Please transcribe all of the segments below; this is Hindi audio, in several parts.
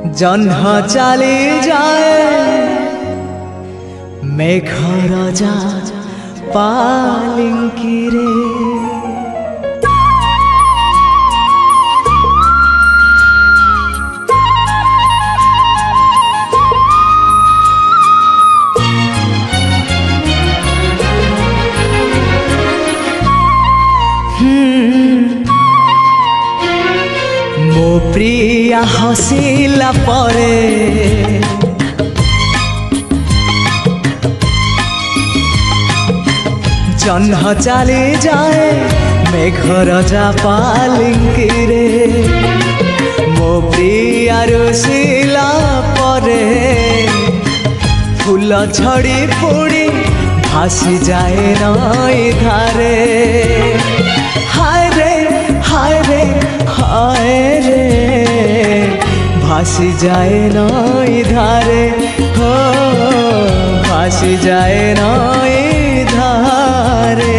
जन्ह चली जाए मेघ राजा पालिंकी रे। मो प्रिया हसिला परे जन्ह चली जाए मेघ राजा पालिंकी रे। मो प्रिया रुसिला परे फूल झड़ी पुड़ी भासी जाए नई धारे। हाय रे हाय रे हाय रे भासी जाए नई धारे। हो भासी जाए नई धारे।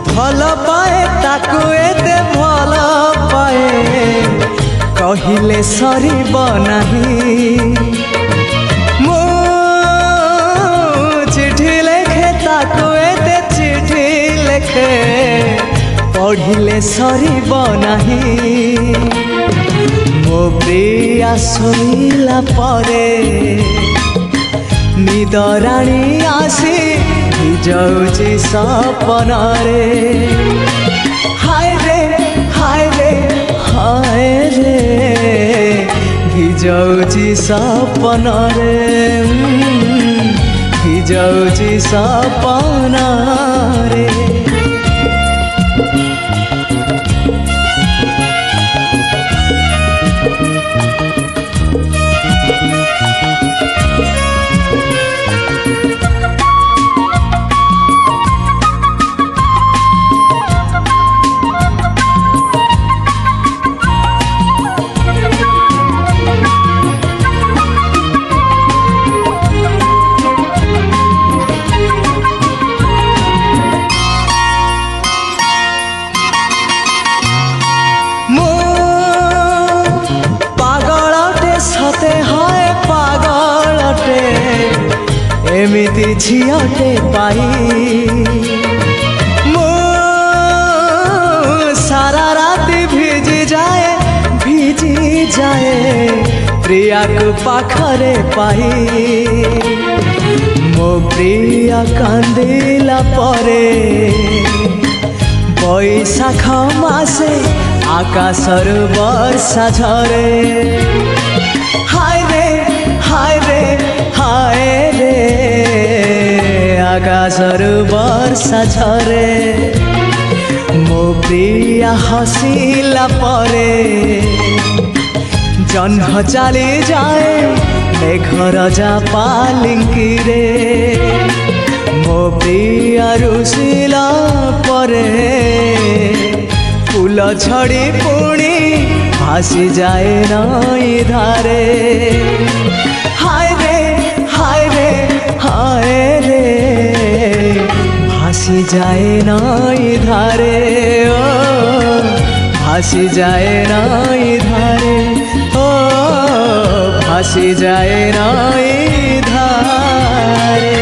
भल पाए ताकू एते भल पाए कहिले सरीब नाही। मो चिठी लेखे ताकू एते चिठी लेखे पढ़िले सरीब नाही। मो प्रिया सोइला परे निदराणी आसी जाऊची सपन रे। हाय रे हाय रे हाय रे भिजाऊची सपन रे। भिजाऊची सपन रे। सते हाय पागलटे एमिति झियाटे पाई। मो सारा राति भिजी जाए प्रिया को पाखरे पाई। मो प्रिया कांदिला परे बैशाख मासे आकाशर वर्षा झरे। हाय रे हाय रे हाय रे आकाशर वर्षा झरे। मो प्रिया हसिला परे जन्ह चली जाए मेघ राजा पालिंकी रे। मो प्रिया रुसिला परे फूल झड़ी पुणी भासी जाए नई धारे। हाय रे हाय रे हाय रे भासी जाए नई धारे। ओ भासी जाए नई धारे। ओ भासी जाए नई धारे।